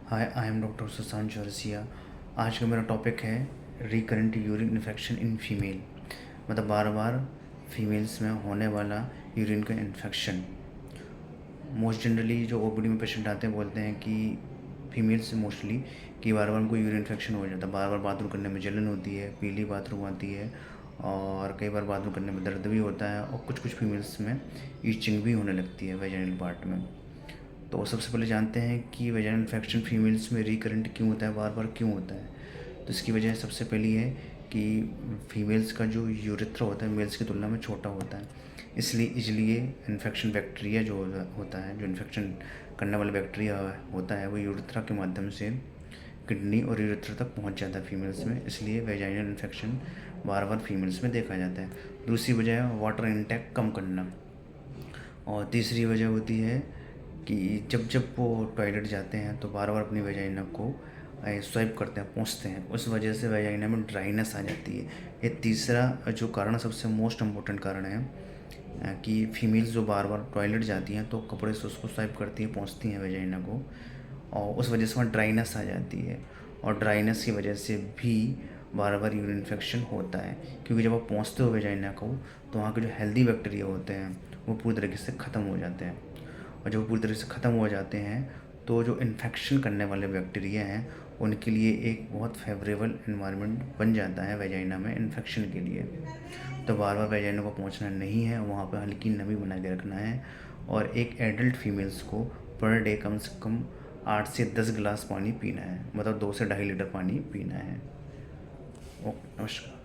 Hi, I am doctor Sushant Chaurasia. आज का मेरा टॉपिक है recurrent urine infection in female, मतलब बार बार फीमेल्स में होने वाला यूरिन का इन्फेक्शन। मोस्ट जनरली जो ओपीडी में पेशेंट आते हैं बोलते हैं कि फीमेल्स मोस्टली कि बार बार उनको यूरिन इन्फेक्शन हो जाता है, बार बार बाथरूम करने में जलन होती है, पीली बाथरूम आती है और कई बार बाथरूम करने में दर्द भी होता है और कुछ कुछ फीमेल्स में ईचिंग भी होने लगती है वेजाइनल पार्ट में। तो सबसे पहले जानते हैं कि वेजाइनल इन्फेक्शन फीमेल्स में रिकरेंट क्यों होता है, बार बार क्यों होता है। तो इसकी वजह सबसे पहली है कि फीमेल्स का जो यूरेथ्रा होता है मेल्स की तुलना में छोटा होता है, इसलिए इन्फेक्शन बैक्टीरिया जो होता है, जो इन्फेक्शन करने वाला बैक्टीरिया होता है वो यूरेथ्रा के माध्यम से किडनी और यूरेथ्रा तक पहुंच जाता है फीमेल्स में, इसलिए वेजाइनल इन्फेक्शन बार बार फीमेल्स में देखा जाता है। दूसरी वजह है वाटर इंटेक कम करना, और तीसरी वजह होती है कि जब जब वो टॉयलेट जाते हैं तो बार बार अपनी वेजाइना को स्वाइप करते हैं, पोंछते हैं, उस वजह से वेजाइना में ड्राइनेस आ जाती है। ये तीसरा जो कारण सबसे मोस्ट इम्पोर्टेंट कारण है कि फीमेल्स जो बार बार टॉयलेट जाती हैं तो कपड़े से उसको स्वाइप करती हैं, पोंछती हैं वेजाइना को, और उस वजह से वहाँ ड्राइनेस आ जाती है। और ड्राइनेस की वजह से भी बार बार यूरिन इन्फेक्शन होता है, क्योंकि जब आप पोंछते हो वेजाइना को तो वहाँ के जो हेल्दी बैक्टीरिया होते हैं वो पूरी तरीके से ख़त्म हो जाते हैं, और जब पूरी तरह से ख़त्म हो जाते हैं तो जो इन्फेक्शन करने वाले बैक्टीरिया हैं उनके लिए एक बहुत फेवरेबल इन्वायरमेंट बन जाता है वेजाइना में इन्फेक्शन के लिए। तो बार बार वेजाइना को पहुंचना नहीं है, वहाँ पर हल्की नमी बना के रखना है, और एक एडल्ट फीमेल्स को पर डे कम से कम 8 से 10 गिलास पानी पीना है, मतलब 2 से 2.5 लीटर पानी पीना है। ओके, नमस्कार।